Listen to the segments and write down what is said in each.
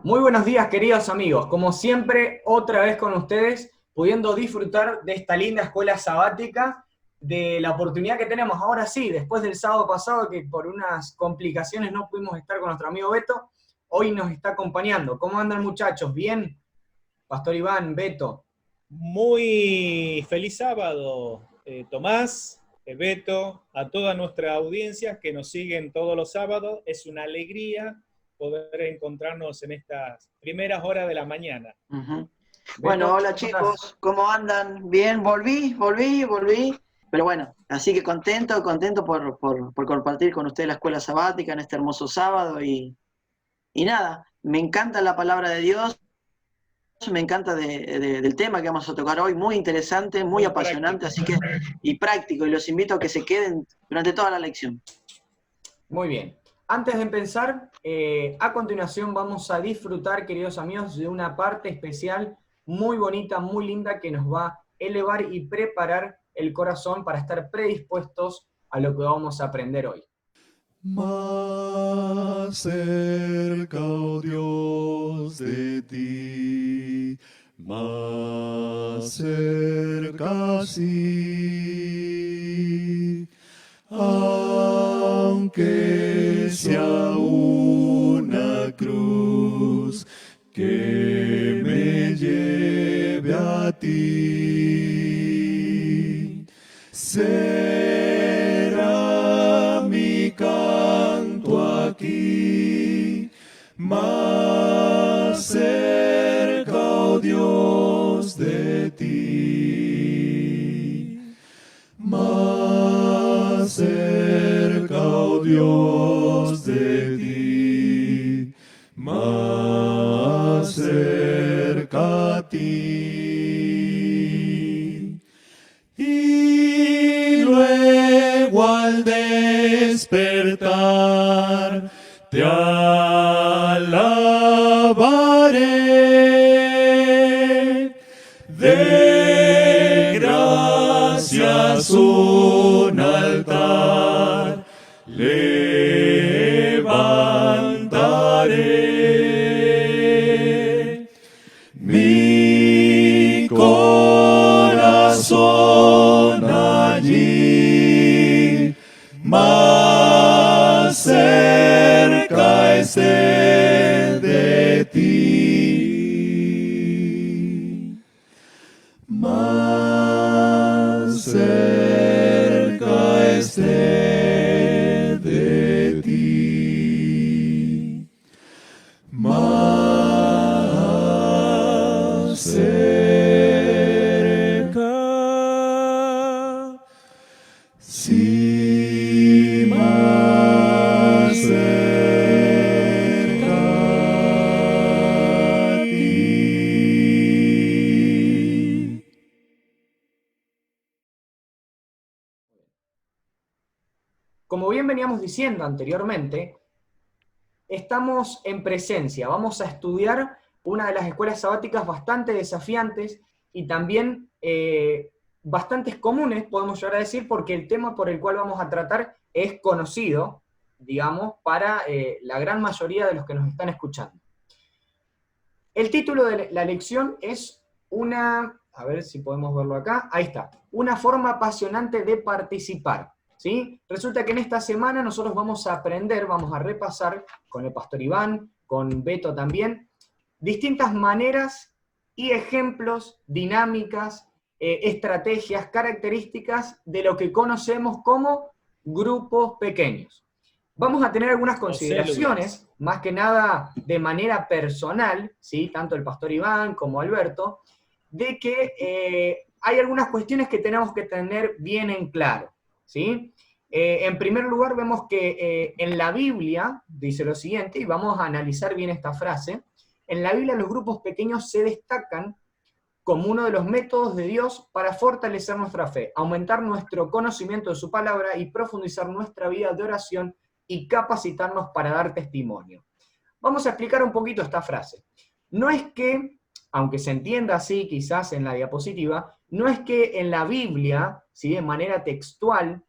Muy buenos días, queridos amigos. Como siempre, otra vez con ustedes, pudiendo disfrutar de esta linda escuela sabática, de la oportunidad que tenemos ahora sí, después del sábado pasado, que por unas complicaciones no pudimos estar con nuestro amigo Beto, hoy nos está acompañando. ¿Cómo andan, muchachos? ¿Bien? Pastor Iván, Beto. Muy feliz sábado, Tomás, Beto, a toda nuestra audiencia que nos siguen todos los sábados. Es una alegría poder encontrarnos en estas primeras horas de la mañana. Ujú. Bueno, Beto, hola ¿cómo andás? chicos, ¿cómo andan? Bien, volví. Pero bueno, así que contento por compartir con ustedes la escuela sabática en este hermoso sábado y nada, me encanta la palabra de Dios, me encanta del tema que vamos a tocar hoy, muy interesante, muy Muy apasionante, práctico. así que, y práctico, y los invito a que se queden durante toda la lección. Muy bien. Antes de empezar, a continuación vamos a disfrutar, queridos amigos, de una parte especial muy bonita, muy linda, que nos va a elevar y preparar el corazón para estar predispuestos a lo que vamos a aprender hoy. Más cerca, oh Dios, de ti, más cerca sí, aunque sea una cruz que me lleve a ti. Será mi canto aquí, más cerca, oh Dios, de ti. Más cerca, oh Dios, de ti. Más cerca a ti. Y luego al despertar te alabaré. De gracias un altar levantaré. Mi corazón allí más cerca esté de ti. Más cerca esté de ti. Más cerca, sí, más cerca a ti. Como bien veníamos diciendo anteriormente, estamos en presencia. Vamos a estudiar una de las escuelas sabáticas bastante desafiantes y también bastantes comunes, podemos llegar a decir, porque el tema por el cual vamos a tratar es conocido, digamos, para la gran mayoría de los que nos están escuchando. El título de la lección es a ver si podemos verlo acá, ahí está, una forma apasionante de participar. ¿Sí? Resulta que en esta semana nosotros vamos a aprender, vamos a repasar con el pastor Iván, con Beto también, distintas maneras y ejemplos, dinámicas, estrategias, características de lo que conocemos como grupos pequeños. Vamos a tener algunas O células. consideraciones, más que nada de manera personal, ¿sí? Tanto el pastor Iván como Alberto, de que hay algunas cuestiones que tenemos que tener bien en claro. ¿Sí? En primer lugar, vemos que en la Biblia dice lo siguiente, y vamos a analizar bien esta frase, en la Biblia los grupos pequeños se destacan como uno de los métodos de Dios para fortalecer nuestra fe, aumentar nuestro conocimiento de su palabra y profundizar nuestra vida de oración y capacitarnos para dar testimonio. Vamos a explicar un poquito esta frase. No es que, aunque se entienda así quizás en la diapositiva, no es que en la Biblia, ¿sí? De manera textual,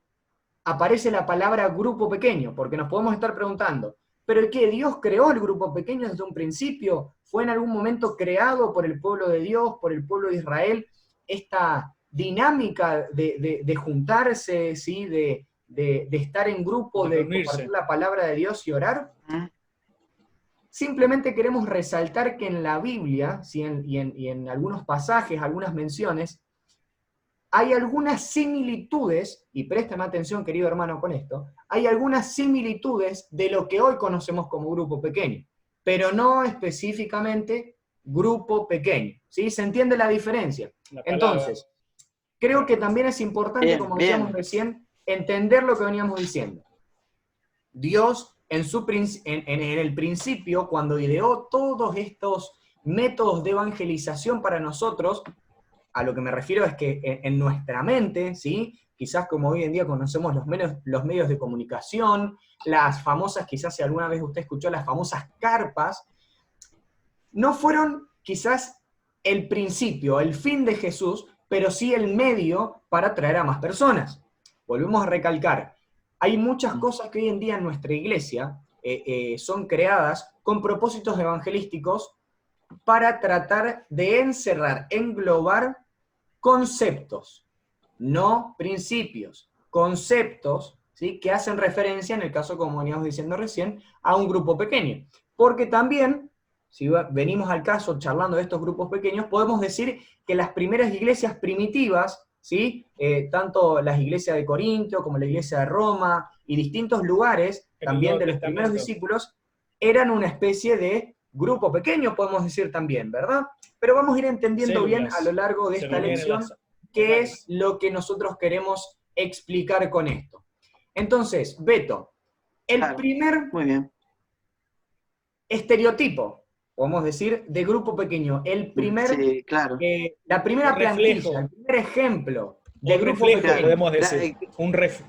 aparece la palabra grupo pequeño, porque nos podemos estar preguntando, pero ¿qué? ¿Dios creó el grupo pequeño desde un principio? ¿Fue en algún momento creado por el pueblo de Dios, por el pueblo de Israel, esta dinámica de juntarse, ¿sí? de estar en grupo, De de reunirse. compartir la palabra de Dios y orar? ¿Mm? Simplemente queremos resaltar que en la Biblia, ¿sí? y en algunos pasajes, algunas menciones, hay algunas similitudes, y préstame atención, querido hermano, con esto, hay algunas similitudes de lo que hoy conocemos como grupo pequeño, pero no específicamente grupo pequeño, ¿sí? ¿Se entiende la diferencia? La palabra. Entonces, creo que también es importante, Bien, como bien. decíamos recién, entender lo que veníamos diciendo. Dios, en el principio, cuando ideó todos estos métodos de evangelización para nosotros, a lo que me refiero es que en nuestra mente, ¿sí? Quizás como hoy en día conocemos los medios de comunicación, las famosas, quizás si alguna vez usted escuchó las famosas carpas, no fueron quizás el principio, el fin de Jesús, pero sí el medio para atraer a más personas. Volvemos a recalcar, hay muchas cosas que hoy en día en nuestra iglesia son creadas con propósitos evangelísticos para tratar de encerrar, englobar conceptos, no principios, conceptos, ¿sí? Que hacen referencia, en el caso, como veníamos diciendo recién, a un grupo pequeño. Porque también, si venimos al caso charlando de estos grupos pequeños, podemos decir que las primeras iglesias primitivas, ¿sí? Tanto las iglesias de Corintio como la iglesia de Roma y distintos lugares En el también Nuevo de los primeros Testamento. discípulos, eran una especie de grupo pequeño, podemos decir también, ¿verdad? Pero vamos a ir entendiendo bien Células. a lo largo de Se esta reunían en lección las qué hogares. es lo que nosotros queremos explicar con esto. Entonces, Beto, el Claro, primer muy bien. estereotipo, podemos decir, de grupo pequeño, Sí, claro. la primera Un plantilla, reflejo. el primer ejemplo de Un grupo reflejo, pequeño. podemos decir.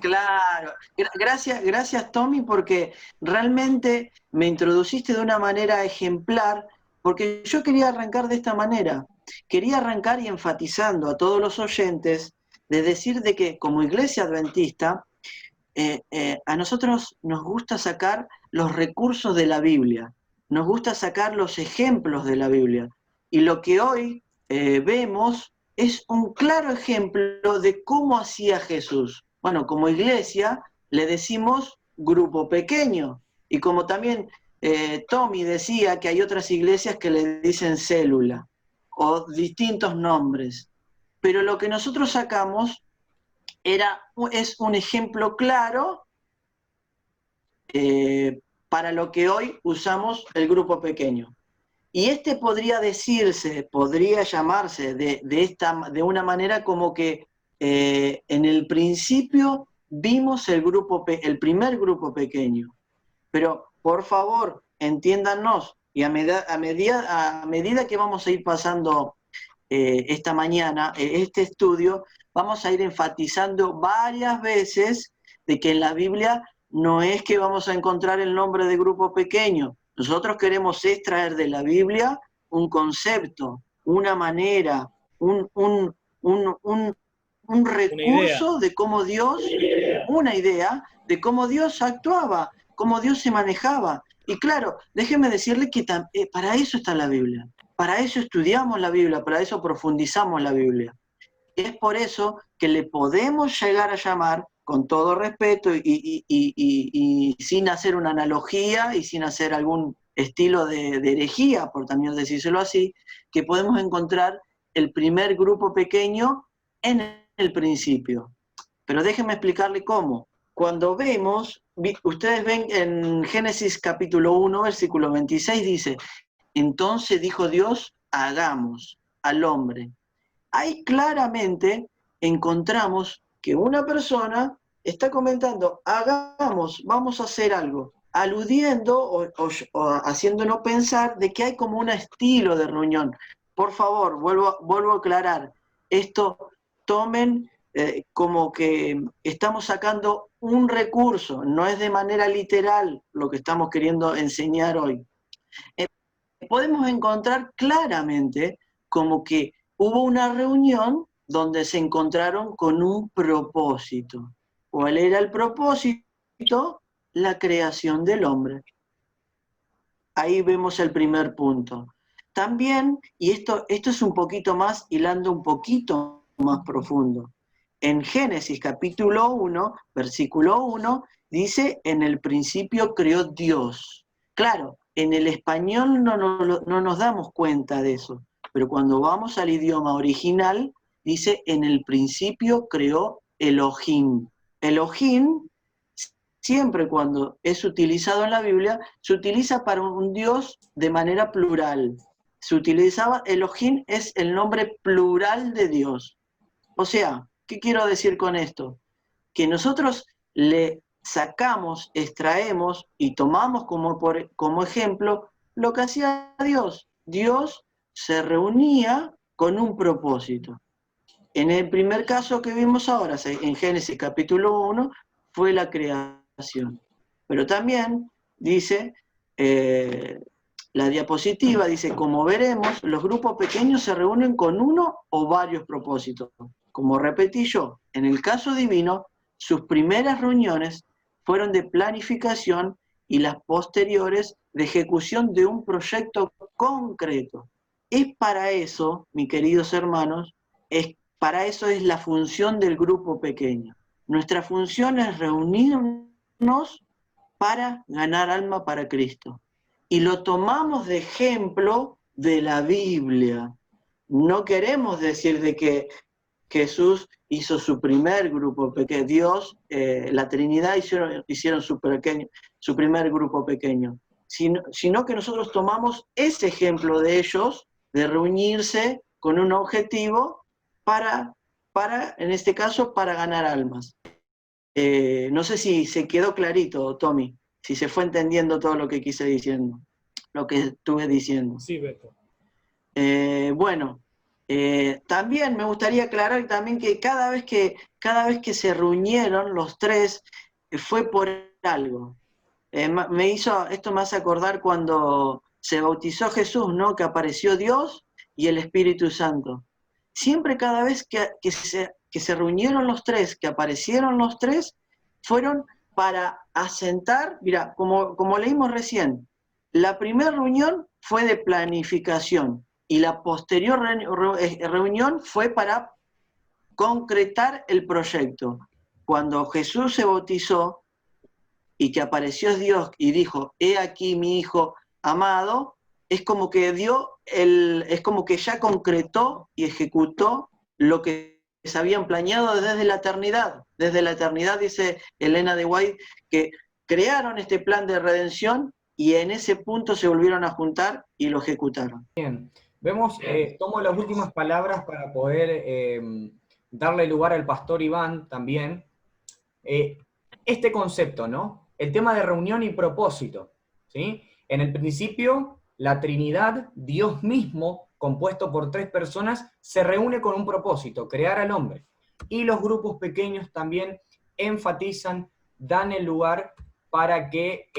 Claro. Gracias, Tommy, porque realmente me introduciste de una manera ejemplar, porque yo quería arrancar de esta manera. Quería arrancar y enfatizando a todos los oyentes de decir de que como iglesia adventista, a nosotros nos gusta sacar los recursos de la Biblia, nos gusta sacar los ejemplos de la Biblia. Y lo que hoy vemos es un claro ejemplo de cómo hacía Jesús. Bueno, como iglesia le decimos grupo pequeño. Y como también Tommy decía que hay otras iglesias que le dicen célula o distintos nombres. Pero lo que nosotros sacamos es un ejemplo claro para lo que hoy usamos el grupo pequeño. Y este podría decirse, podría llamarse de una manera como que en el principio vimos el primer grupo pequeño. Pero por favor, entiéndanos, y a medida que vamos a ir pasando esta mañana, este estudio, vamos a ir enfatizando varias veces de que en la Biblia no es que vamos a encontrar el nombre de grupo pequeño. Nosotros queremos extraer de la Biblia un concepto, una manera, un recurso de cómo Dios, una idea de cómo Dios actuaba, cómo Dios se manejaba. Y claro, déjeme decirle que para eso está la Biblia. Para eso estudiamos la Biblia, para eso profundizamos la Biblia. Es por eso que le podemos llegar a llamar, con todo respeto y sin hacer una analogía y sin hacer algún estilo de herejía, por también decírselo así, que podemos encontrar el primer grupo pequeño en el principio. Pero déjenme explicarle cómo. Cuando vemos, ustedes ven en Génesis capítulo 1, versículo 26, dice: entonces dijo Dios, hagamos al hombre. Ahí claramente encontramos que una persona está comentando, hagamos, vamos a hacer algo, aludiendo o haciéndonos pensar de que hay como un estilo de reunión. Por favor, vuelvo a aclarar, esto tomen como que estamos sacando un recurso, no es de manera literal lo que estamos queriendo enseñar hoy. Podemos encontrar claramente como que hubo una reunión donde se encontraron con un propósito. ¿Cuál era el propósito? La creación del hombre. Ahí vemos el primer punto. También, y esto es un poquito más, hilando un poquito más profundo. En Génesis capítulo 1, versículo 1, dice, en el principio creó Dios. Claro, en el español no nos damos cuenta de eso, pero cuando vamos al idioma original, dice, en el principio creó Elohim. Elohim, siempre cuando es utilizado en la Biblia, se utiliza para un Dios de manera plural. Se utilizaba, Elohim es el nombre plural de Dios. O sea, ¿qué quiero decir con esto? Que nosotros le sacamos, extraemos y tomamos como ejemplo lo que hacía Dios. Dios se reunía con un propósito. En el primer caso que vimos ahora, en Génesis capítulo 1, fue la creación. Pero también dice, la diapositiva dice, como veremos, los grupos pequeños se reúnen con uno o varios propósitos. Como repetí yo, en el caso divino, sus primeras reuniones fueron de planificación y las posteriores de ejecución de un proyecto concreto. Es para eso, mis queridos hermanos, para eso es la función del grupo pequeño. Nuestra función es reunirnos para ganar alma para Cristo. Y lo tomamos de ejemplo de la Biblia. No queremos decir de que Jesús hizo su primer grupo pequeño, Dios, la Trinidad hicieron su primer grupo pequeño, sino que nosotros tomamos ese ejemplo de ellos, de reunirse con un objetivo para en este caso, para ganar almas. No sé si se quedó clarito, Tommy, si se fue entendiendo todo lo que quise diciendo, lo que estuve diciendo. Sí, Beto. Bueno, también me gustaría aclarar también que cada vez que se reunieron los tres, fue por algo. Esto me hace acordar cuando se bautizó Jesús, ¿no? Que apareció Dios y el Espíritu Santo. Siempre cada vez que se reunieron los tres, que aparecieron los tres, fueron para asentar, mira, como leímos recién, la primera reunión fue de planificación y la posterior reunión fue para concretar el proyecto. Cuando Jesús se bautizó y que apareció Dios y dijo, he aquí mi hijo amado, es como que es como que ya concretó y ejecutó lo que se habían planeado desde la eternidad. Desde la eternidad, dice Elena de White, que crearon este plan de redención y en ese punto se volvieron a juntar y lo ejecutaron. Bien, vemos, tomo las últimas palabras para poder darle lugar al pastor Iván también. Este concepto, ¿no? El tema de reunión y propósito, ¿sí? En el principio, la Trinidad, Dios mismo, compuesto por tres personas, se reúne con un propósito, crear al hombre. Y los grupos pequeños también enfatizan, dan el lugar para que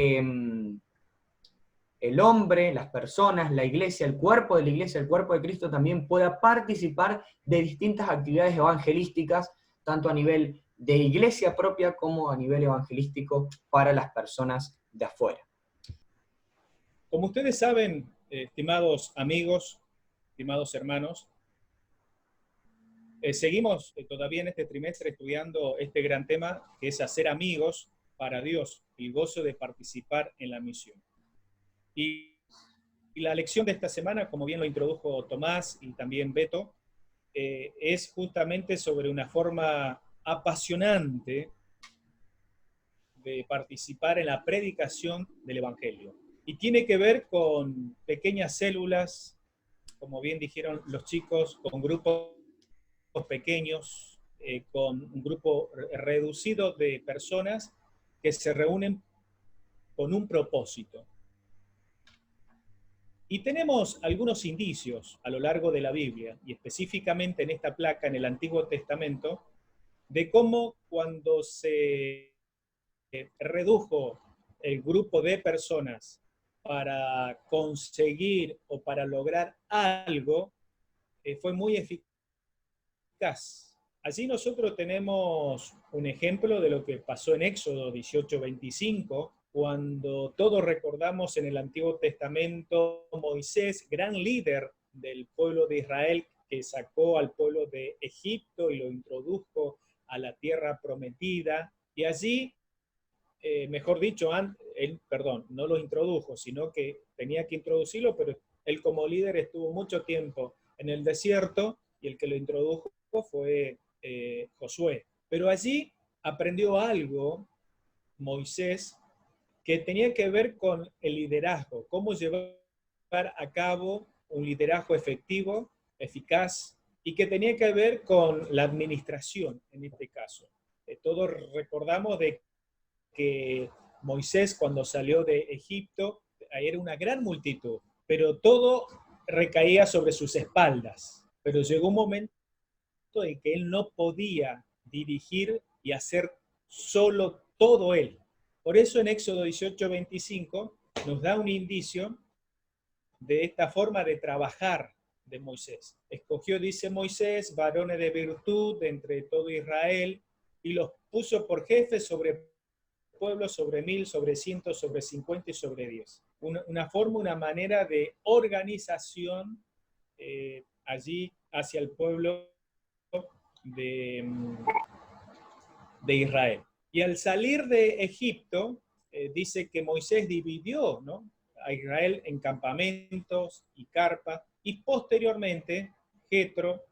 el hombre, las personas, la iglesia, el cuerpo de la iglesia, el cuerpo de Cristo también pueda participar de distintas actividades evangelísticas, tanto a nivel de iglesia propia como a nivel evangelístico para las personas de afuera. Como ustedes saben, estimados amigos, estimados hermanos, seguimos todavía en este trimestre estudiando este gran tema que es hacer amigos para Dios, el gozo de participar en la misión. Y la lección de esta semana, como bien lo introdujo Tomás y también Beto, es justamente sobre una forma apasionante de participar en la predicación del Evangelio. Y tiene que ver con pequeñas células, como bien dijeron los chicos, con grupos pequeños, con un grupo reducido de personas que se reúnen con un propósito. Y tenemos algunos indicios a lo largo de la Biblia, y específicamente en esta placa en el Antiguo Testamento, de cómo cuando se redujo el grupo de personas para conseguir o para lograr algo, fue muy eficaz. Allí nosotros tenemos un ejemplo de lo que pasó en Éxodo 18:25, cuando todos recordamos en el Antiguo Testamento Moisés, gran líder del pueblo de Israel, que sacó al pueblo de Egipto y lo introdujo a la tierra prometida, y allí, mejor dicho, perdón, no lo introdujo, sino que tenía que introducirlo, pero él como líder estuvo mucho tiempo en el desierto, y el que lo introdujo fue Josué. Pero allí aprendió algo, Moisés, que tenía que ver con el liderazgo, cómo llevar a cabo un liderazgo efectivo, eficaz, y que tenía que ver con la administración en este caso. Todos recordamos de que Moisés, cuando salió de Egipto, era una gran multitud, pero todo recaía sobre sus espaldas. Pero llegó un momento en que él no podía dirigir y hacer solo todo él. Por eso en Éxodo 18:25 nos da un indicio de esta forma de trabajar de Moisés. Escogió, dice Moisés, varones de virtud de entre todo Israel, y los puso por jefes sobre pueblos, sobre 1000, sobre 100, sobre 50 y sobre 10. Una forma, una manera de organización allí hacia el pueblo de Israel. Y al salir de Egipto, dice que Moisés dividió, ¿no?, a Israel en campamentos y carpas, y posteriormente Jetro,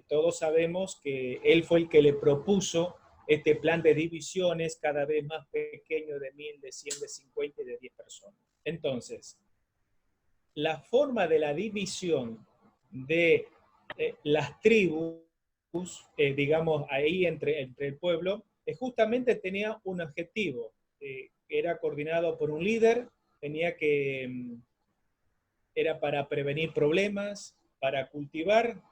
todos sabemos que él fue el que le propuso este plan de divisiones cada vez más pequeño, de 1000, de 100, de 50 y de 10 personas. Entonces, la forma de la división de las tribus, digamos, ahí entre el pueblo, justamente tenía un objetivo, era coordinado por un líder, era para prevenir problemas, para cultivar,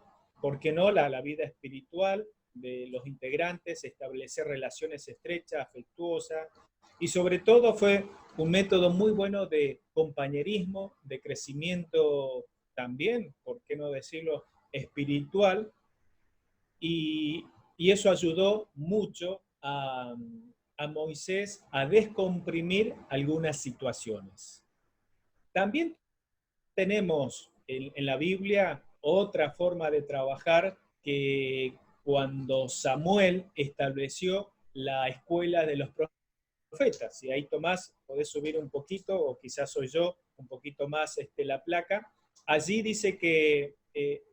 ¿por qué no?, la vida espiritual de los integrantes, establecer relaciones estrechas, afectuosas, y sobre todo fue un método muy bueno de compañerismo, de crecimiento también, ¿por qué no decirlo?, espiritual, y eso ayudó mucho a Moisés a descomprimir algunas situaciones. También tenemos en la Biblia otra forma de trabajar, que cuando Samuel estableció la escuela de los profetas, y ahí Tomás, podés subir un poquito, o quizás soy yo, un poquito más la placa, allí dice que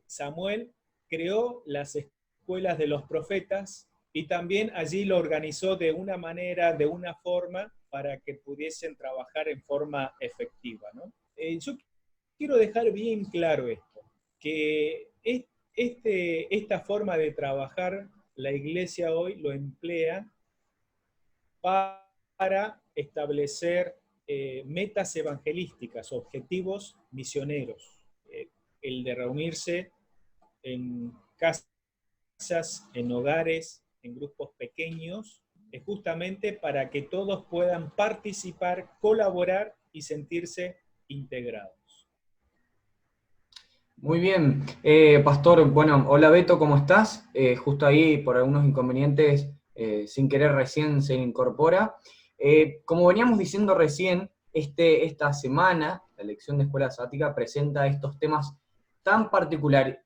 Samuel creó las escuelas de los profetas, y también allí lo organizó de una manera, de una forma, para que pudiesen trabajar en forma efectiva, ¿no? Yo quiero dejar bien claro esto, que esta forma de trabajar, la iglesia hoy lo emplea para establecer metas evangelísticas, objetivos misioneros, el de reunirse en casas, en hogares, en grupos pequeños, es justamente para que todos puedan participar, colaborar y sentirse integrados. Muy bien, Pastor. Bueno, hola Beto, ¿cómo estás? Justo ahí, por algunos inconvenientes, sin querer recién se incorpora. Como veníamos diciendo recién, esta semana, la lección de Escuela Sabática presenta estos temas tan peculiares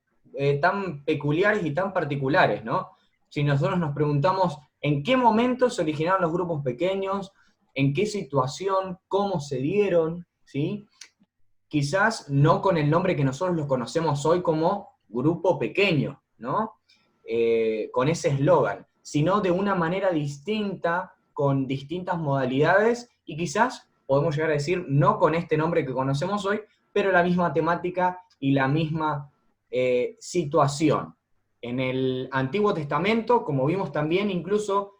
y tan particulares, ¿no? Si nosotros nos preguntamos en qué momento se originaron los grupos pequeños, en qué situación, cómo se dieron, ¿sí? Quizás no con el nombre que nosotros los conocemos hoy como grupo pequeño, ¿no? Con ese eslogan, sino de una manera distinta, con distintas modalidades, y quizás podemos llegar a decir no con este nombre que conocemos hoy, pero la misma temática y la misma situación. En el Antiguo Testamento, como vimos también, incluso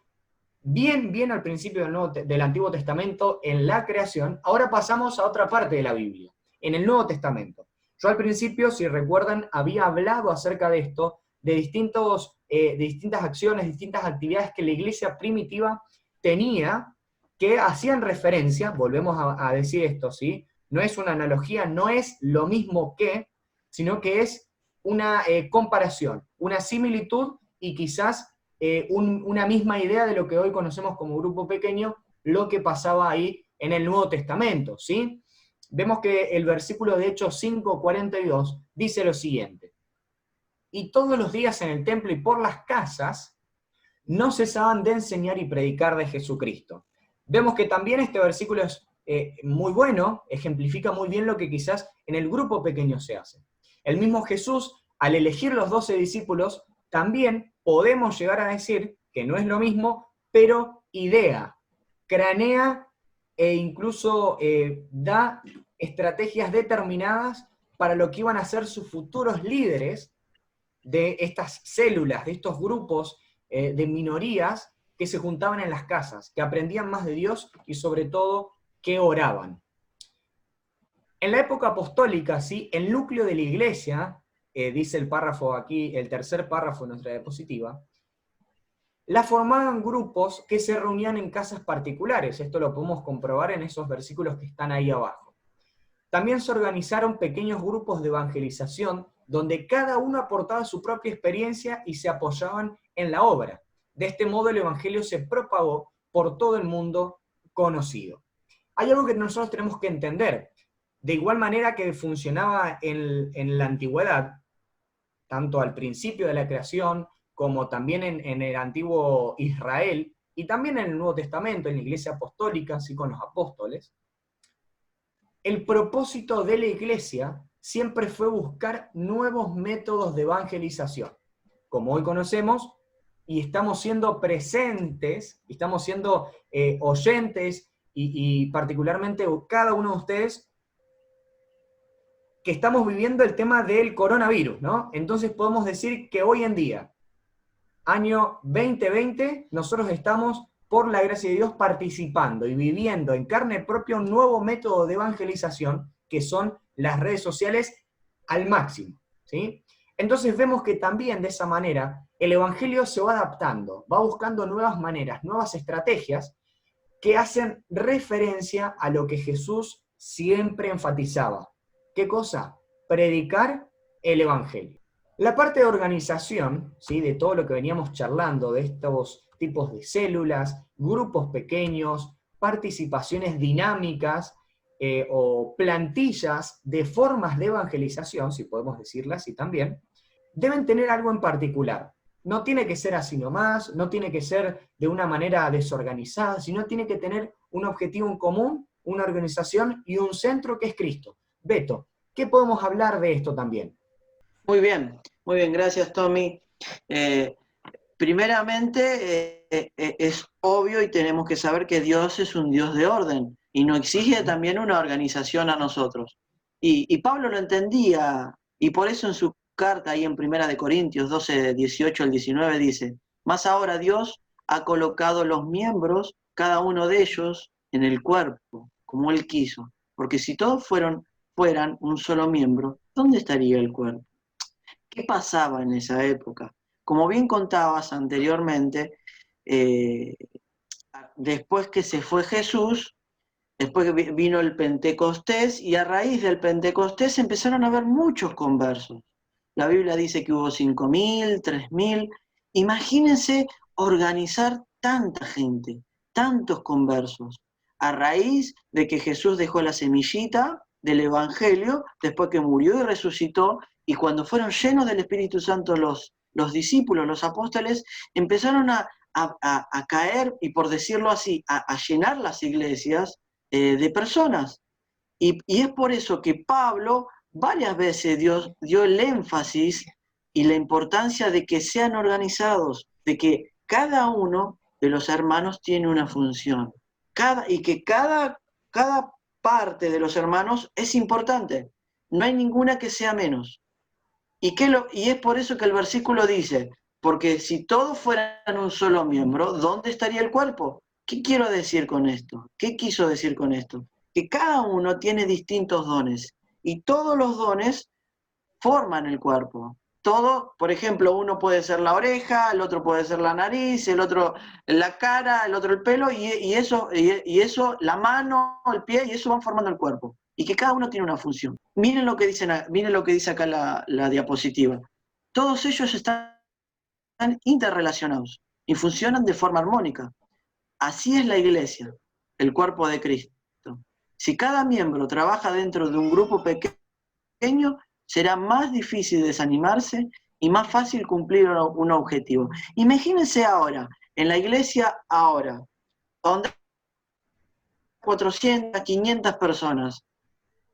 bien al principio del Antiguo Testamento, en la creación, ahora pasamos a otra parte de la Biblia, en el Nuevo Testamento. Yo al principio, si recuerdan, había hablado acerca de esto, de distintas acciones, distintas actividades que la iglesia primitiva tenía, que hacían referencia, volvemos a decir esto, ¿sí? No es una analogía, no es lo mismo que, sino que es una comparación, una similitud, y quizás una misma idea de lo que hoy conocemos como grupo pequeño, lo que pasaba ahí en el Nuevo Testamento, ¿sí? Vemos que el versículo de Hechos 5:42 dice lo siguiente: y todos los días en el templo y por las casas no cesaban de enseñar y predicar de Jesucristo. Vemos que también este versículo es muy bueno, ejemplifica muy bien lo que quizás en el grupo pequeño se hace. El mismo Jesús, al elegir los 12 discípulos, también podemos llegar a decir que no es lo mismo, pero idea, cranea e incluso da estrategias determinadas para lo que iban a ser sus futuros líderes de estas células, de estos grupos de minorías que se juntaban en las casas, que aprendían más de Dios y sobre todo que oraban. En la época apostólica, ¿sí?, el núcleo de la iglesia, dice el párrafo aquí, el tercer párrafo de nuestra diapositiva, la formaban grupos que se reunían en casas particulares. Esto lo podemos comprobar en esos versículos que están ahí abajo. También se organizaron pequeños grupos de evangelización donde cada uno aportaba su propia experiencia y se apoyaban en la obra. De este modo el evangelio se propagó por todo el mundo conocido. Hay algo que nosotros tenemos que entender. De igual manera que funcionaba en la antigüedad, tanto al principio de la creación como también en el antiguo Israel, y también en el Nuevo Testamento, en la iglesia apostólica, así con los apóstoles, el propósito de la iglesia siempre fue buscar nuevos métodos de evangelización. Como hoy conocemos, y estamos siendo presentes, y estamos siendo oyentes, y particularmente cada uno de ustedes, que estamos viviendo el tema del coronavirus, ¿no? Entonces podemos decir que hoy en día, año 2020, nosotros estamos, por la gracia de Dios, participando y viviendo en carne propia un nuevo método de evangelización, que son las redes sociales al máximo, ¿sí? Entonces vemos que también de esa manera el evangelio se va adaptando, va buscando nuevas maneras, nuevas estrategias que hacen referencia a lo que Jesús siempre enfatizaba. ¿Qué cosa? Predicar el evangelio. La parte de organización, ¿sí?, de todo lo que veníamos charlando, de estos tipos de células, grupos pequeños, participaciones dinámicas o plantillas de formas de evangelización, si podemos decirlas así también, deben tener algo en particular. No tiene que ser así nomás, no tiene que ser de una manera desorganizada, sino tiene que tener un objetivo en común, una organización y un centro que es Cristo. Beto, ¿qué podemos hablar de esto también? Muy bien, gracias Tommy. Primeramente, es obvio y tenemos que saber que Dios es un Dios de orden y nos exige también una organización a nosotros. Y Pablo lo entendía, y por eso en su carta ahí en 1 Corintios 12, 18 al 19 dice: más ahora Dios ha colocado los miembros, cada uno de ellos, en el cuerpo, como Él quiso. Porque si todos fueran un solo miembro, ¿dónde estaría el cuerpo? ¿Qué pasaba en esa época? Como bien contabas anteriormente, después que se fue Jesús, después que vino el Pentecostés, y a raíz del Pentecostés empezaron a haber muchos conversos. La Biblia dice que hubo 5.000, 3.000. Imagínense organizar tanta gente, tantos conversos, a raíz de que Jesús dejó la semillita del Evangelio, después que murió y resucitó, y cuando fueron llenos del Espíritu Santo los discípulos, los apóstoles, empezaron a caer, y por decirlo así, a llenar las iglesias de personas. Y es por eso que Pablo varias veces dio el énfasis y la importancia de que sean organizados, de que cada uno de los hermanos tiene una función, y que cada parte de los hermanos es importante, no hay ninguna que sea menos. Y es por eso que el versículo dice: porque si todos fueran un solo miembro, ¿dónde estaría el cuerpo? ¿Qué quiero decir con esto? ¿Qué quiso decir con esto? Que cada uno tiene distintos dones, y todos los dones forman el cuerpo. Todo, por ejemplo, uno puede ser la oreja, el otro puede ser la nariz, el otro la cara, el otro el pelo, y eso, la mano, el pie, y eso van formando el cuerpo. Y que cada uno tiene una función. Miren lo que dice acá la diapositiva. Todos ellos están interrelacionados y funcionan de forma armónica. Así es la iglesia, el cuerpo de Cristo. Si cada miembro trabaja dentro de un grupo pequeño, será más difícil desanimarse y más fácil cumplir un objetivo. Imagínense ahora, en la iglesia ahora, donde hay 400, 500 personas,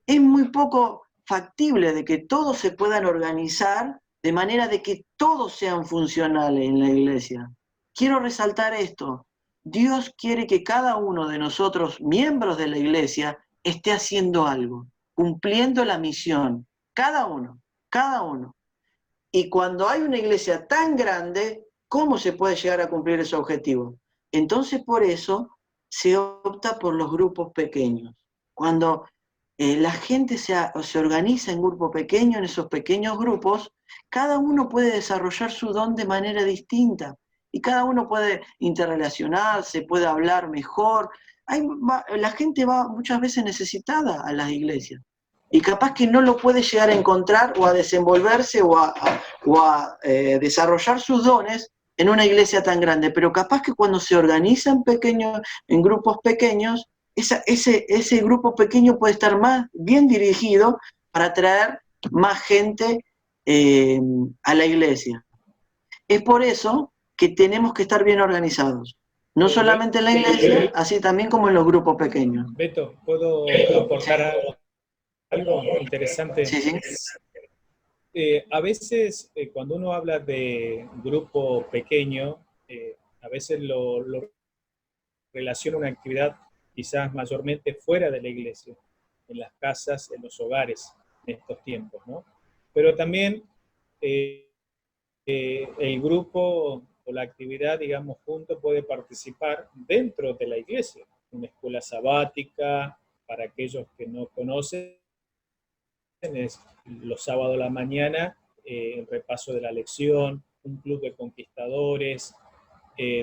es muy poco factible de que todos se puedan organizar de manera de que todos sean funcionales en la iglesia. Quiero resaltar esto. Dios quiere que cada uno de nosotros, miembros de la iglesia, esté haciendo algo, cumpliendo la misión. Cada uno, cada uno. Y cuando hay una iglesia tan grande, ¿cómo se puede llegar a cumplir ese objetivo? Entonces, por eso se opta por los grupos pequeños. Cuando la gente se organiza en grupos pequeños, en esos pequeños grupos, cada uno puede desarrollar su don de manera distinta y cada uno puede interrelacionarse, puede hablar mejor. La gente va muchas veces necesitada a las iglesias y capaz que no lo puede llegar a encontrar o a desenvolverse o a desarrollar sus dones en una iglesia tan grande, pero capaz que cuando se organiza en grupos pequeños, ese grupo pequeño puede estar más bien dirigido para atraer más gente a la iglesia. Es por eso que tenemos que estar bien organizados, no solamente en la iglesia, así también como en los grupos pequeños. Beto, ¿puedo aportar algo interesante? Sí, sí. A veces cuando uno habla de grupo pequeño, a veces lo relaciona a una actividad quizás mayormente fuera de la iglesia, en las casas, en los hogares, en estos tiempos, ¿no? Pero también el grupo o la actividad, digamos, junto puede participar dentro de la iglesia, una escuela sabática, para aquellos que no conocen, es los sábados a la mañana, el repaso de la lección, un club de conquistadores,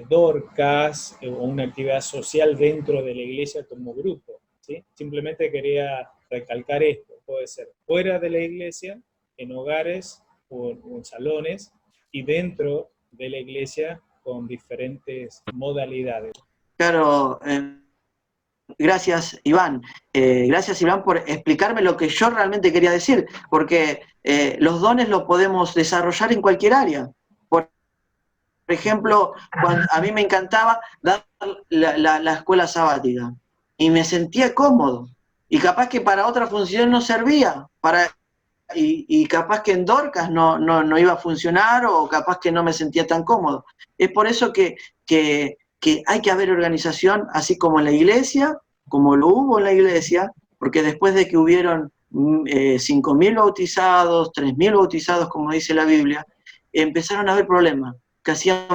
Dorcas, o una actividad social dentro de la iglesia como grupo, ¿sí? Simplemente quería recalcar esto, puede ser fuera de la iglesia, en hogares o en salones, y dentro de la iglesia con diferentes modalidades. Claro, gracias, Iván. Gracias, Iván, por explicarme lo que yo realmente quería decir, porque los dones los podemos desarrollar en cualquier área. Por ejemplo, a mí me encantaba dar la escuela sabática y me sentía cómodo. Y capaz que para otra función no servía, y capaz que en Dorcas no iba a funcionar o capaz que no me sentía tan cómodo. Es por eso que hay que haber organización, así como en la iglesia, como lo hubo en la iglesia, porque después de que hubieron 5.000 bautizados, 3.000 bautizados, como dice la Biblia, empezaron a haber problemas,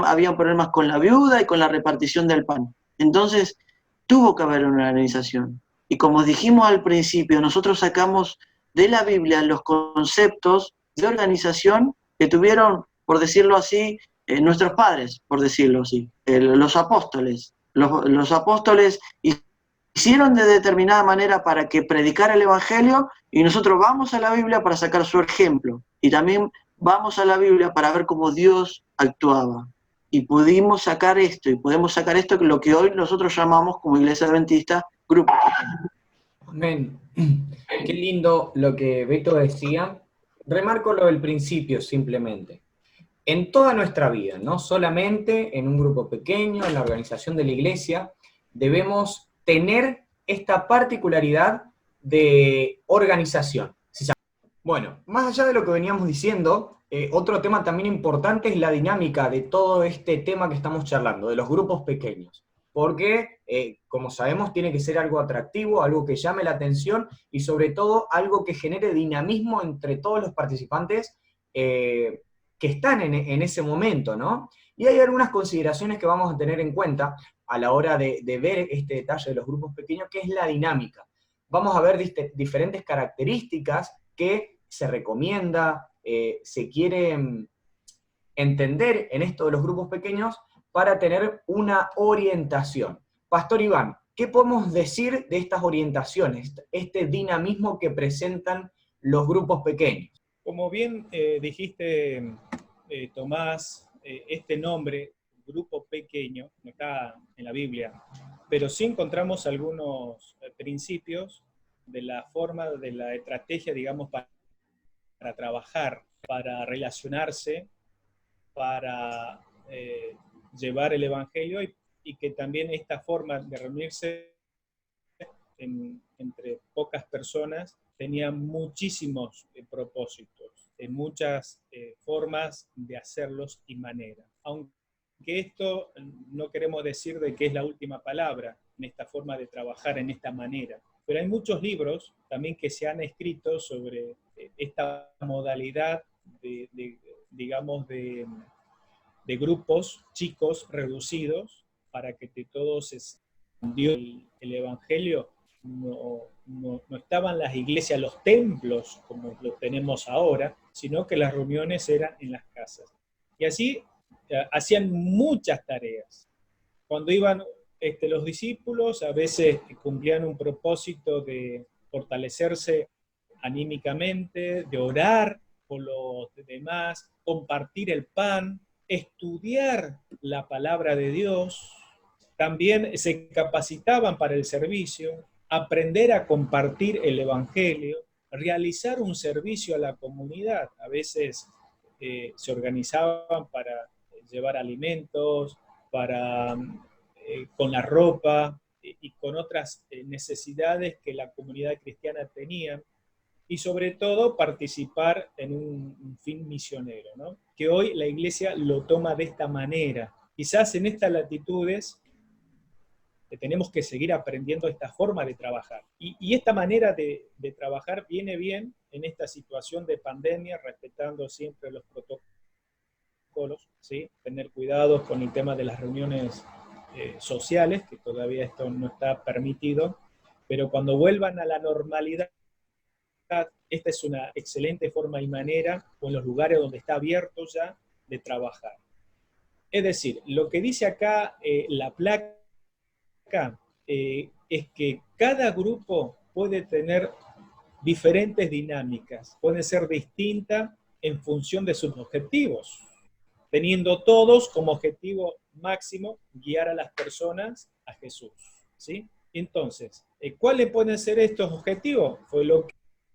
habían problemas con la viuda y con la repartición del pan. Entonces, tuvo que haber una organización. Y como dijimos al principio, nosotros sacamos de la Biblia los conceptos de organización que tuvieron, por decirlo así, nuestros padres, por decirlo así, los apóstoles. Los apóstoles hicieron de determinada manera para que predicara el Evangelio y nosotros vamos a la Biblia para sacar su ejemplo y también vamos a la Biblia para ver cómo Dios actuaba. Y pudimos sacar esto, y podemos sacar esto, que lo que hoy nosotros llamamos como Iglesia Adventista, grupo. Amén. Qué lindo lo que Beto decía. Remarco lo del principio simplemente. En toda nuestra vida, no solamente en un grupo pequeño, en la organización de la iglesia, debemos tener esta particularidad de organización. Bueno, más allá de lo que veníamos diciendo, otro tema también importante es la dinámica de todo este tema que estamos charlando, de los grupos pequeños. Porque, como sabemos, tiene que ser algo atractivo, algo que llame la atención y sobre todo algo que genere dinamismo entre todos los participantes que están en ese momento, ¿no? Y hay algunas consideraciones que vamos a tener en cuenta a la hora de ver este detalle de los grupos pequeños, que es la dinámica. Vamos a ver diferentes características que se recomienda, se quiere entender en esto de los grupos pequeños para tener una orientación. Pastor Iván, ¿qué podemos decir de estas orientaciones, este dinamismo que presentan los grupos pequeños? Como bien dijiste, Tomás, este nombre, grupo pequeño, no está en la Biblia, pero sí encontramos algunos principios de la forma, de la estrategia, digamos, para trabajar, para relacionarse, para llevar el Evangelio y que también esta forma de reunirse entre pocas personas tenía muchísimos propósitos, muchas formas de hacerlos y maneras. Aunque esto no queremos decir de que es la última palabra en esta forma de trabajar, en esta manera. Pero hay muchos libros también que se han escrito sobre esta modalidad digamos, de grupos chicos reducidos para que todos el Evangelio. No estaban las iglesias, los templos como lo tenemos ahora, sino que las reuniones eran en las casas. Y así hacían muchas tareas. Cuando iban los discípulos, a veces cumplían un propósito de fortalecerse anímicamente, de orar por los demás, compartir el pan, estudiar la palabra de Dios. También se capacitaban para el servicio, aprender a compartir el Evangelio, realizar un servicio a la comunidad. A veces se organizaban para llevar alimentos, con la ropa y con otras necesidades que la comunidad cristiana tenía, y sobre todo participar en un fin misionero, ¿no? Que hoy la iglesia lo toma de esta manera. Quizás en estas latitudes tenemos que seguir aprendiendo esta forma de trabajar. Y esta manera de trabajar viene bien en esta situación de pandemia, respetando siempre los protocolos, ¿sí? Tener cuidado con el tema de las reuniones sociales, que todavía esto no está permitido, pero cuando vuelvan a la normalidad, esta es una excelente forma y manera, o en los lugares donde está abierto ya, de trabajar. Es decir, lo que dice acá la placa es que cada grupo puede tener diferentes dinámicas, puede ser distinta en función de sus objetivos, teniendo todos como objetivo máximo guiar a las personas a Jesús, ¿sí? Entonces, ¿cuáles pueden ser estos objetivos? Fue lo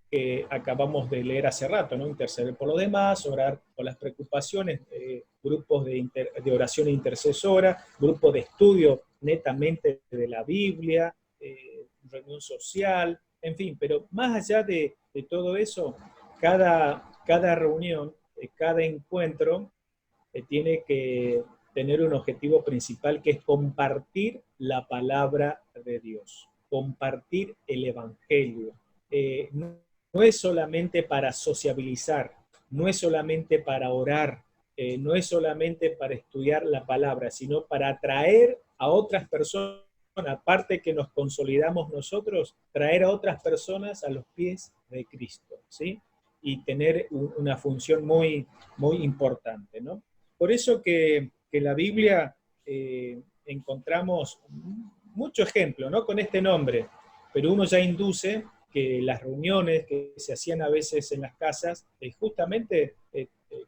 que acabamos de leer hace rato, ¿no? Interceder por los demás, orar por las preocupaciones, grupos de oración intercesora, grupos de estudio netamente de la Biblia, reunión social, en fin, pero más allá de todo eso, cada reunión, cada encuentro tiene que tener un objetivo principal, que es compartir la palabra de Dios, compartir el Evangelio. No es solamente para sociabilizar, no es solamente para orar, no es solamente para estudiar la palabra, sino para atraer a otras personas, aparte que nos consolidamos nosotros, traer a otras personas a los pies de Cristo, ¿sí? Y tener una función muy, muy importante, ¿no? Por eso que la Biblia encontramos mucho ejemplo, ¿no? Con este nombre, pero uno ya induce que las reuniones que se hacían a veces en las casas justamente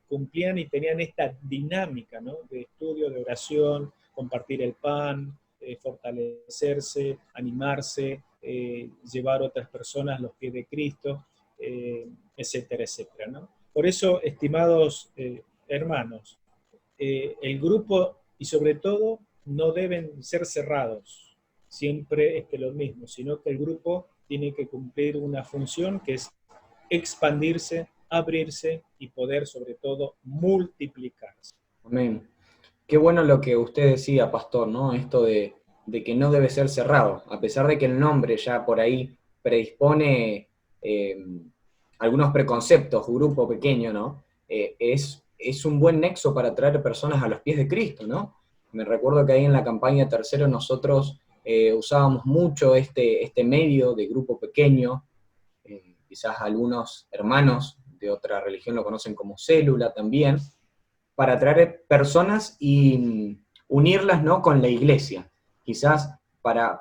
cumplían y tenían esta dinámica, ¿no? De estudio, de oración, compartir el pan, fortalecerse, animarse, llevar a otras personas a los pies de Cristo, etcétera, etcétera, ¿no? Por eso, estimados hermanos, el grupo, y sobre todo, no deben ser cerrados, siempre lo mismo, sino que el grupo tiene que cumplir una función que es expandirse, abrirse y poder, sobre todo, multiplicarse. Amén. Qué bueno lo que usted decía, pastor, ¿no? Esto de que no debe ser cerrado, a pesar de que el nombre ya por ahí predispone algunos preconceptos, grupo pequeño, ¿no? Es un buen nexo para traer personas a los pies de Cristo, ¿no? Me recuerdo que ahí en la campaña Tercero nosotros usábamos mucho este medio de grupo pequeño, quizás algunos hermanos de otra religión lo conocen como célula también, para traer personas y unirlas, ¿no? Con la iglesia. Quizás para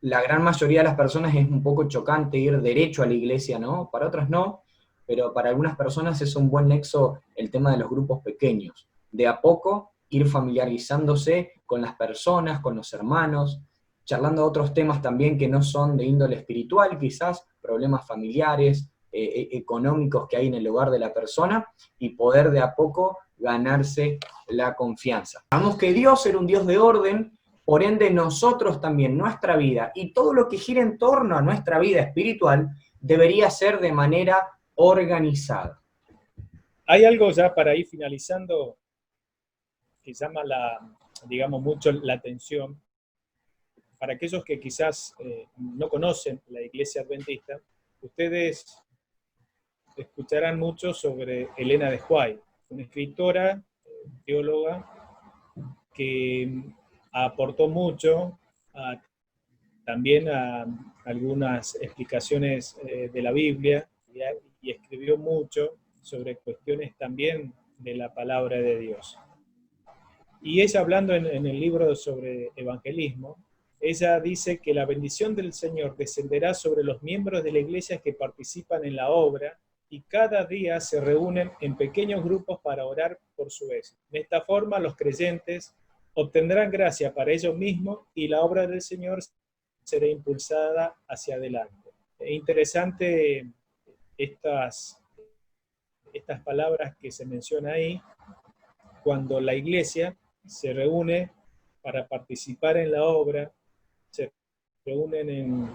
la gran mayoría de las personas es un poco chocante ir derecho a la iglesia, ¿no? Para otras no, pero para algunas personas es un buen nexo el tema de los grupos pequeños. De a poco ir familiarizándose con las personas, con los hermanos, charlando de otros temas también que no son de índole espiritual, quizás, problemas familiares, económicos que hay en el hogar de la persona, y poder de a poco ganarse la confianza. Sabemos que Dios era un Dios de orden, por ende nosotros también, nuestra vida, y todo lo que gira en torno a nuestra vida espiritual, debería ser de manera organizada. Hay algo ya para ir finalizando que llama digamos, mucho la atención para aquellos que quizás no conocen la Iglesia Adventista. Ustedes escucharán mucho sobre Elena de White, una escritora, teóloga, que aportó mucho también a algunas explicaciones de la Biblia y escribió mucho sobre cuestiones también de la palabra de Dios. Y ella, hablando en el libro sobre evangelismo, ella dice que la bendición del Señor descenderá sobre los miembros de la iglesia que participan en la obra y cada día se reúnen en pequeños grupos para orar por su éxito. De esta forma, los creyentes obtendrán gracia para ellos mismos y la obra del Señor será impulsada hacia adelante. Es interesante estas palabras que se mencionan ahí, cuando la iglesia se reúne para participar en la obra, se reúnen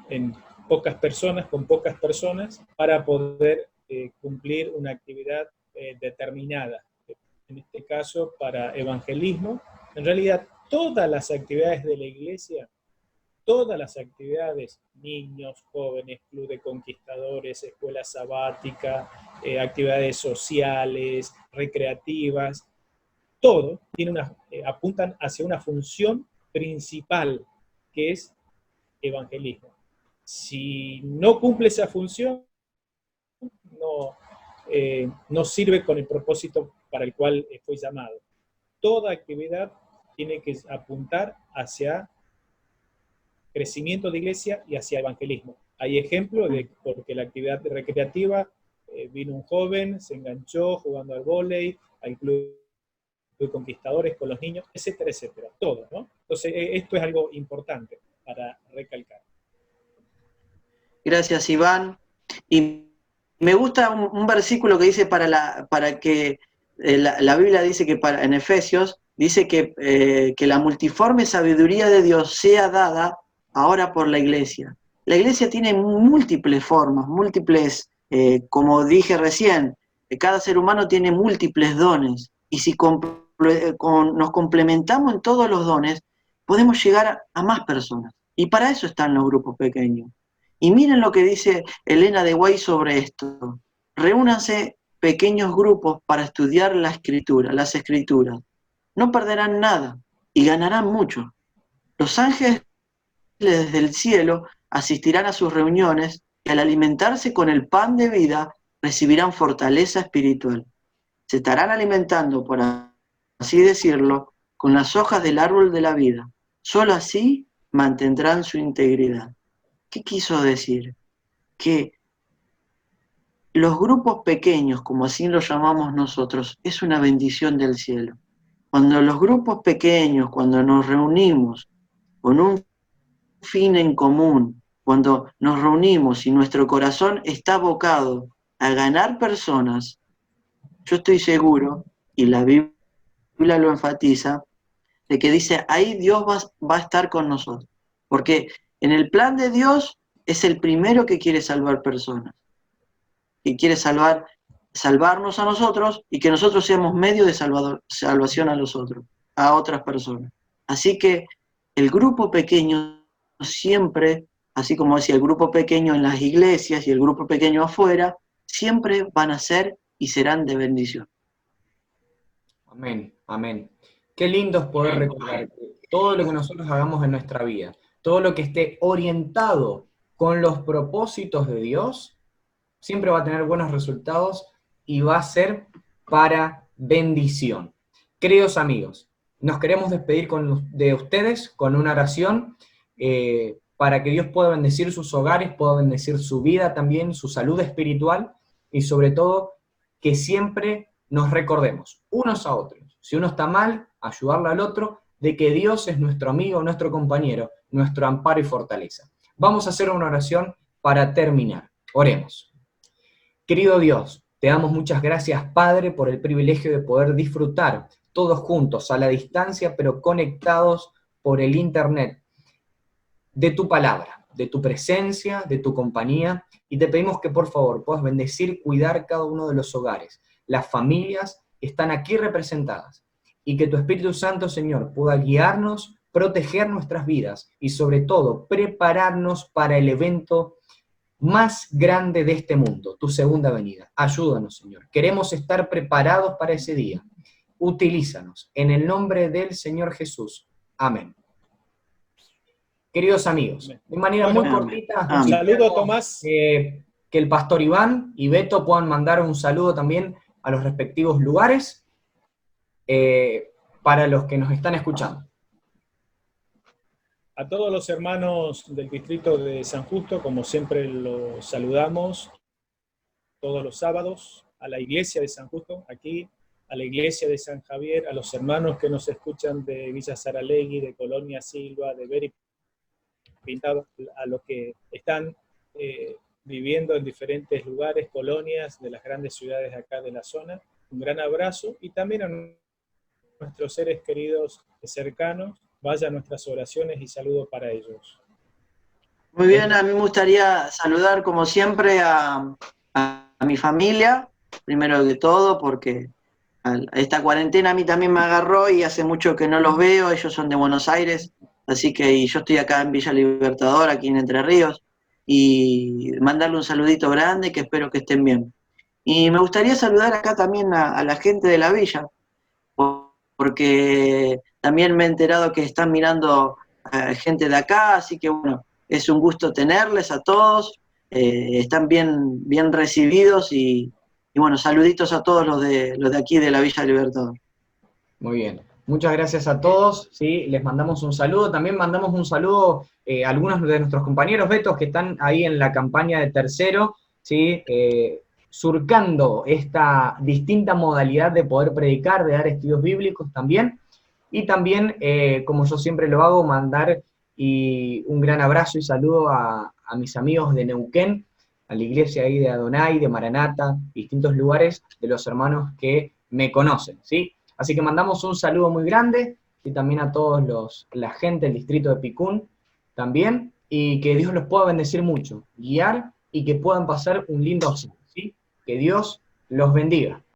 en pocas personas, con pocas personas, para poder cumplir una actividad determinada. En este caso, para evangelismo. En realidad, todas las actividades de la iglesia, todas las actividades, niños, jóvenes, club de conquistadores, escuela sabática, actividades sociales, recreativas, todo apuntan hacia una función principal, que es evangelismo. Si no cumple esa función, no sirve con el propósito para el cual fue llamado. Toda actividad tiene que apuntar hacia crecimiento de iglesia y hacia evangelismo. Hay ejemplos de porque la actividad recreativa, vino un joven, se enganchó jugando al vóley, al club de conquistadores con los niños, etcétera, etcétera, todo, ¿no? Entonces, esto es algo importante para recalcar. Gracias, Iván. Y me gusta un versículo que dice para que la Biblia dice que en Efesios dice que la multiforme sabiduría de Dios sea dada ahora por la iglesia. La iglesia tiene múltiples formas, múltiples, como dije recién, cada ser humano tiene múltiples dones, y si nos complementamos en todos los dones, podemos llegar a más personas. Y para eso están los grupos pequeños. Y miren lo que dice Elena de White sobre esto. Reúnanse pequeños grupos para estudiar las escrituras. No perderán nada y ganarán mucho. Los ángeles desde el cielo asistirán a sus reuniones y al alimentarse con el pan de vida recibirán fortaleza espiritual. Se estarán alimentando, por así decirlo, con las hojas del árbol de la vida. Solo así mantendrán su integridad. ¿Qué quiso decir? Que los grupos pequeños, como así los llamamos nosotros, es una bendición del cielo. Cuando los grupos pequeños, cuando nos reunimos con un fin en común, cuando nos reunimos y nuestro corazón está abocado a ganar personas, yo estoy seguro, y la Biblia lo enfatiza, de que dice, ahí Dios va a estar con nosotros. Porque en el plan de Dios es el primero que quiere salvar personas, que quiere salvarnos a nosotros y que nosotros seamos medio de salvación a otras personas. Así que el grupo pequeño siempre, así como decía el grupo pequeño en las iglesias y el grupo pequeño afuera, siempre van a ser y serán de bendición. Amén, amén. Qué lindo es poder recordar que todo lo que nosotros hagamos en nuestra vida, todo lo que esté orientado con los propósitos de Dios, siempre va a tener buenos resultados y va a ser para bendición. Queridos amigos, nos queremos despedir de ustedes con una oración para que Dios pueda bendecir sus hogares, pueda bendecir su vida también, su salud espiritual, y sobre todo que siempre nos recordemos unos a otros. Si uno está mal, ayudarle al otro, de que Dios es nuestro amigo, nuestro compañero, nuestro amparo y fortaleza. Vamos a hacer una oración para terminar. Oremos. Querido Dios, te damos muchas gracias, Padre, por el privilegio de poder disfrutar todos juntos, a la distancia, pero conectados por el Internet, de tu palabra, de tu presencia, de tu compañía, y te pedimos que por favor puedas bendecir, cuidar cada uno de los hogares, las familias que están aquí representadas, y que tu Espíritu Santo, Señor, pueda guiarnos, proteger nuestras vidas, y sobre todo, prepararnos para el evento más grande de este mundo, tu segunda venida. Ayúdanos, Señor. Queremos estar preparados para ese día. Utilízanos. En el nombre del Señor Jesús. Amén. Queridos amigos, de manera muy cortita, un saludo, Tomás. Que el pastor Iván y Beto puedan mandar un saludo también a los respectivos lugares para los que nos están escuchando. A todos los hermanos del distrito de San Justo, como siempre los saludamos todos los sábados, a la iglesia de San Justo, aquí, a la iglesia de San Javier, a los hermanos que nos escuchan de Villa Saralegui, de Colonia Silva, de Beri Pintado, a los que están viviendo en diferentes lugares, colonias de las grandes ciudades de acá de la zona. Un gran abrazo, y también a nuestros seres queridos cercanos. Vaya nuestras oraciones y saludos para ellos. Muy bien, a mí me gustaría saludar como siempre a mi familia, primero que todo, porque esta cuarentena a mí también me agarró y hace mucho que no los veo. Ellos son de Buenos Aires, así que y yo estoy acá en Villa Libertador, aquí en Entre Ríos, y mandarle un saludito grande, que espero que estén bien. Y me gustaría saludar acá también a la gente de la villa, porque también me he enterado que están mirando gente de acá, así que bueno, es un gusto tenerles a todos, están bien recibidos, y bueno, saluditos a todos los de aquí de la Villa Libertador. Muy bien, muchas gracias a todos, ¿sí? Les mandamos un saludo, también mandamos un saludo a algunos de nuestros compañeros Betos que están ahí en la campaña de tercero, ¿sí? Surcando esta distinta modalidad de poder predicar, de dar estudios bíblicos también, y también, como yo siempre lo hago, mandar un gran abrazo y saludo a mis amigos de Neuquén, a la iglesia ahí de Adonai, de Maranata, distintos lugares de los hermanos que me conocen, ¿sí? Así que mandamos un saludo muy grande, y también a todos la gente del distrito de Picún también, y que Dios los pueda bendecir mucho, guiar, y que puedan pasar un lindo año, ¿sí? Que Dios los bendiga.